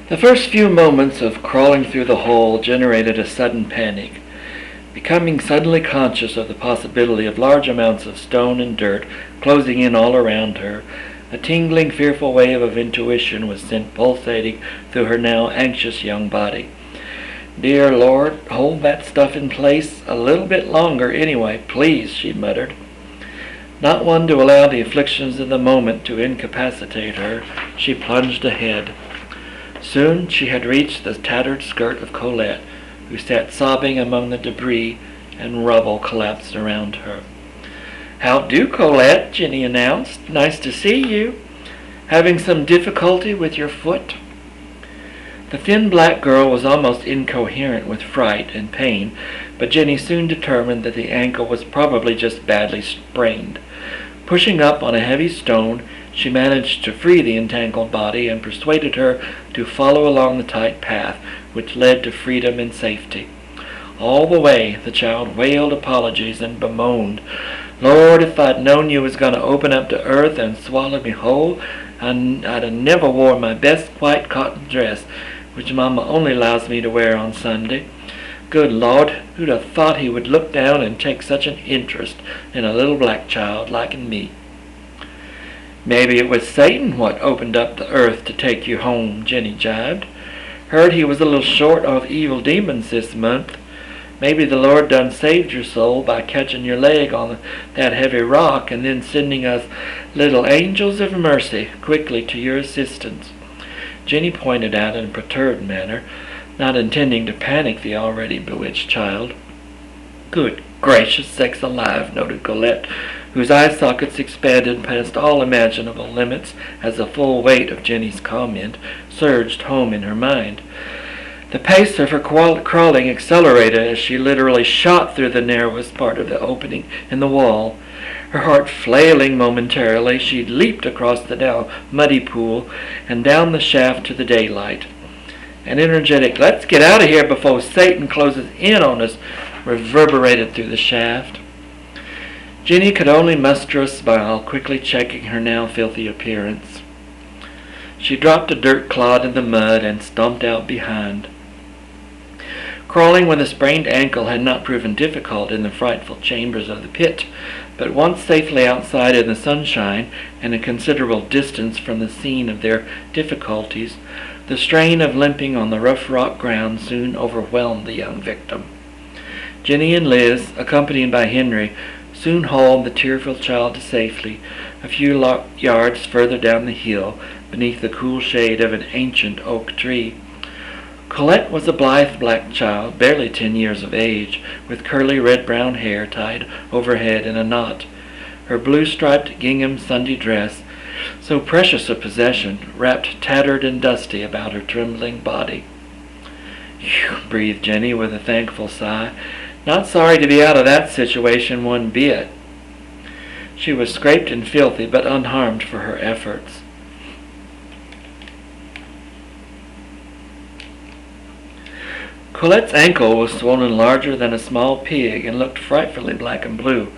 The first few moments of crawling through the hole generated a sudden panic. Becoming suddenly conscious of the possibility of large amounts of stone and dirt closing in all around her, a tingling, fearful wave of intuition was sent pulsating through her now anxious young body. "Dear Lord, hold that stuff in place a little bit longer anyway, please," she muttered. Not one to allow the afflictions of the moment to incapacitate her, she plunged ahead. Soon she had reached the tattered skirt of Collette, who sat sobbing among the debris and rubble collapsed around her. "How do, Collette?" Jenny announced. "Nice to see you. Having some difficulty with your foot?" The thin black girl was almost incoherent with fright and pain, but Jenny soon determined that the ankle was probably just badly sprained. Pushing up on a heavy stone, she managed to free the entangled body and persuaded her to follow along the tight path which led to freedom and safety. All the way the child wailed apologies and bemoaned, "Lord, if I'd known you was going to open up to earth and swallow me whole, I'd have never wore my best white cotton dress, which Mama only allows me to wear on Sunday. Good Lord, who'd have thought he would look down and take such an interest in a little black child like me?" "Maybe it was Satan what opened up the earth to take you home," Jenny jibed. "Heard he was a little short of evil demons this month. Maybe the Lord done saved your soul by catching your leg on that heavy rock and then sending us little angels of mercy quickly to your assistance," Jenny pointed out in a perturbed manner, not intending to panic the already bewitched child. "Good gracious sakes alive," noted Collette, whose eye sockets expanded past all imaginable limits as the full weight of Jenny's comment surged home in her mind. The pace of her crawling accelerated as she literally shot through the narrowest part of the opening in the wall. Her heart flailing momentarily, she leaped across the now muddy pool and down the shaft to the daylight. An energetic "let's get out of here before Satan closes in on us" reverberated through the shaft. Jenny could only muster a smile, quickly checking her now filthy appearance. She dropped a dirt clod in the mud and stomped out behind. Crawling with a sprained ankle had not proven difficult in the frightful chambers of the pit, but once safely outside in the sunshine and a considerable distance from the scene of their difficulties, the strain of limping on the rough rock ground soon overwhelmed the young victim. Jenny and Liz, accompanied by Henry, soon hauled the tearful child to safety a few yards further down the hill beneath the cool shade of an ancient oak tree. Collette was a blithe black child, barely 10 years of age, with curly red-brown hair tied overhead in a knot. Her blue-striped gingham Sunday dress, so precious a possession, wrapped tattered and dusty about her trembling body. "Phew," breathed Jenny with a thankful sigh. "Not sorry to be out of that situation one bit." She was scraped and filthy, but unharmed for her efforts. Colette's ankle was swollen larger than a small pig and looked frightfully black and blue.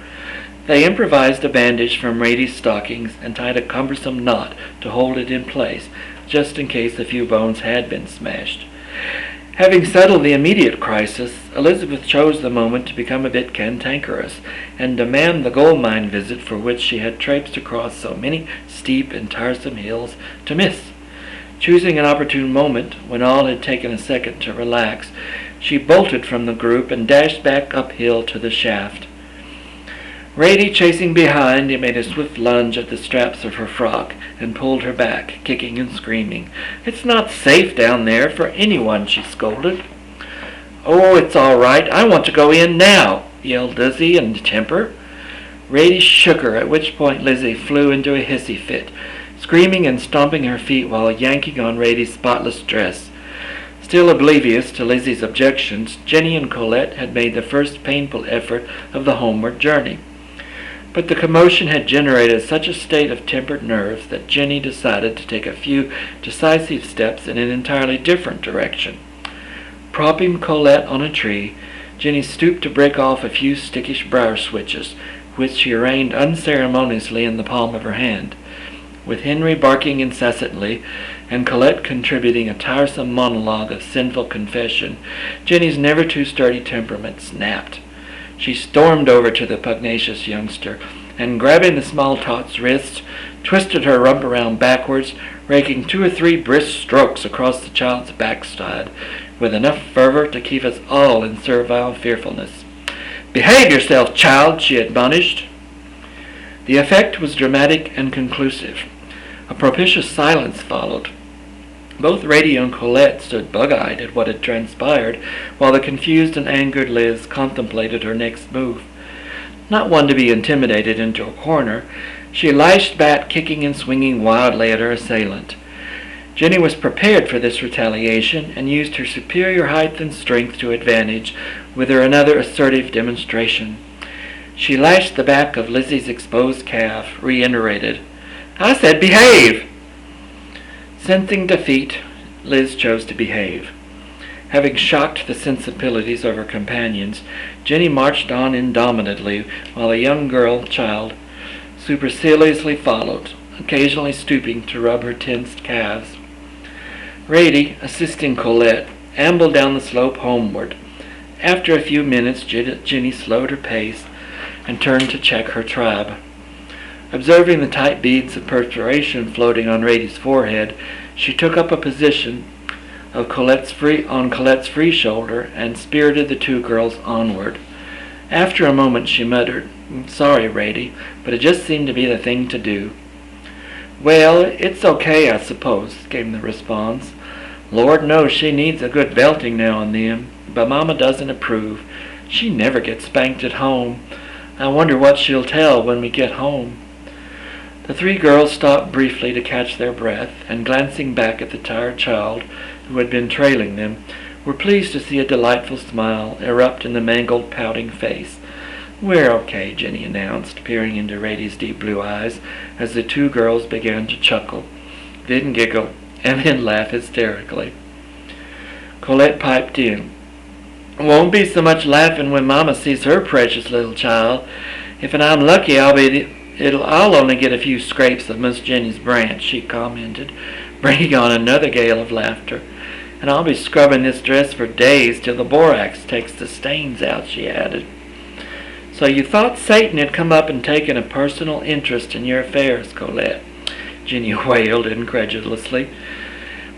They improvised a bandage from Rady's stockings and tied a cumbersome knot to hold it in place, just in case a few bones had been smashed. Having settled the immediate crisis, Elizabeth chose the moment to become a bit cantankerous and demand the gold mine visit for which she had traipsed across so many steep and tiresome hills to miss. Choosing an opportune moment, when all had taken a second to relax, she bolted from the group and dashed back uphill to the shaft. Rady, chasing behind, he made a swift lunge at the straps of her frock and pulled her back, kicking and screaming. "It's not safe down there for anyone," she scolded. "Oh, it's all right. I want to go in now," yelled Lizzie in temper. Rady shook her, at which point Lizzie flew into a hissy fit, screaming and stomping her feet while yanking on Rady's spotless dress. Still oblivious to Lizzie's objections, Jenny and Collette had made the first painful effort of the homeward journey. But the commotion had generated such a state of tempered nerves that Jenny decided to take a few decisive steps in an entirely different direction. Propping Collette on a tree, Jenny stooped to break off a few stickish briar switches, which she arranged unceremoniously in the palm of her hand. With Henry barking incessantly and Collette contributing a tiresome monologue of sinful confession, Jenny's never-too-sturdy temperament snapped. She stormed over to the pugnacious youngster, and grabbing the small tot's wrist, twisted her rump around backwards, raking 2 or 3 brisk strokes across the child's backside, with enough fervor to keep us all in servile fearfulness. "Behave yourself, child," she admonished. The effect was dramatic and conclusive. A propitious silence followed. Both Rady and Collette stood bug-eyed at what had transpired, while the confused and angered Liz contemplated her next move. Not one to be intimidated into a corner, she lashed back, kicking and swinging wildly at her assailant. Jenny was prepared for this retaliation and used her superior height and strength to advantage with her another assertive demonstration. She lashed the back of Lizzie's exposed calf, reiterated, "I said behave!" Sensing defeat, Liz chose to behave. Having shocked the sensibilities of her companions, Jenny marched on indomitably, while the young child superciliously followed, occasionally stooping to rub her tensed calves. Rady, assisting Collette, ambled down the slope homeward. After a few minutes, Jenny slowed her pace and turned to check her tribe. Observing the tight beads of perspiration floating on Rady's forehead, she took up a position on Colette's free shoulder and spirited the 2 girls onward. After a moment she muttered, "Sorry, Rady, but it just seemed to be the thing to do." "Well, it's okay, I suppose," came the response. "Lord knows she needs a good belting now and then, but Mama doesn't approve. She never gets spanked at home. I wonder what she'll tell when we get home." The 3 girls stopped briefly to catch their breath, and glancing back at the tired child who had been trailing them, were pleased to see a delightful smile erupt in the mangled, pouting face. "We're okay," Jenny announced, peering into Rady's deep blue eyes as the 2 girls began to chuckle, then giggle, and then laugh hysterically. Collette piped in, "Won't be so much laughing when Mama sees her precious little child. If I'm lucky, I'll only get a few scrapes of Miss Jenny's branch," she commented, bringing on another gale of laughter. "And I'll be scrubbing this dress for days till the borax takes the stains out," she added. "So you thought Satan had come up and taken a personal interest in your affairs, Collette?" Jenny wailed incredulously.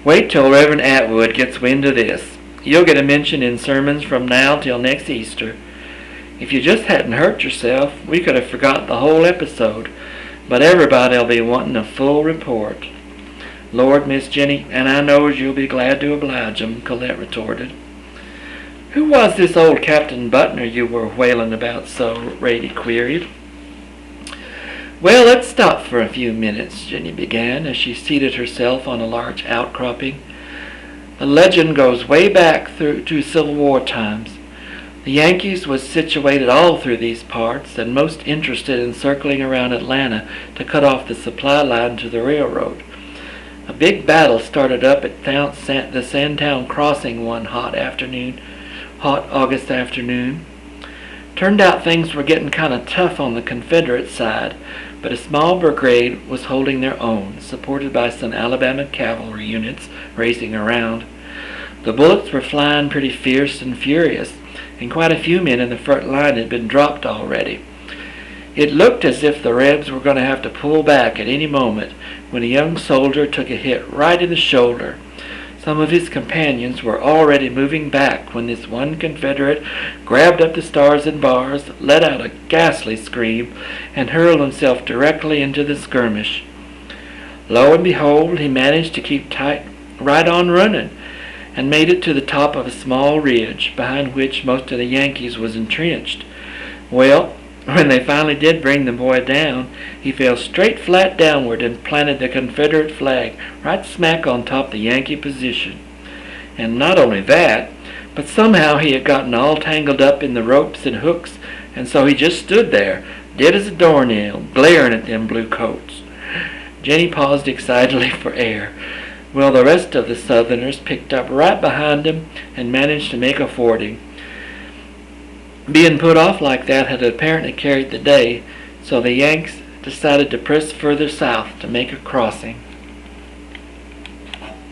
"Wait till Reverend Atwood gets wind of this. You'll get a mention in sermons from now till next Easter. If you just hadn't hurt yourself, we could have forgot the whole episode, but everybody'll be wanting a full report." "Lord, Miss Jenny, and I knows you'll be glad to oblige 'em," Collette retorted. "Who was this old Cpatain Butner you were wailing about so?" Rady queried. "Well, let's stop for a few minutes," Jenny began, as she seated herself on a large outcropping. "The legend goes way back to Civil War times. The Yankees was situated all through these parts, and most interested in circling around Atlanta to cut off the supply line to the railroad. A big battle started up at the Sandtown Crossing one hot August afternoon. Turned out things were getting kind of tough on the Confederate side, but a small brigade was holding their own, supported by some Alabama cavalry units racing around. The bullets were flying pretty fierce and furious, and quite a few men in the front line had been dropped already. It looked as if the Rebs were going to have to pull back at any moment when a young soldier took a hit right in the shoulder. Some of his companions were already moving back when this one Confederate grabbed up the stars and bars, let out a ghastly scream, and hurled himself directly into the skirmish. Lo and behold, he managed to keep right on running, and made it to the top of a small ridge, behind which most of the Yankees was entrenched. Well, when they finally did bring the boy down, he fell straight flat downward and planted the Confederate flag right smack on top the Yankee position. And not only that, but somehow he had gotten all tangled up in the ropes and hooks, and so he just stood there, dead as a doornail, glaring at them blue coats. Jenny paused excitedly for air. Well, the rest of the Southerners picked up right behind him and managed to make a fording. Being put off like that had apparently carried the day, so the Yanks decided to press further south to make a crossing.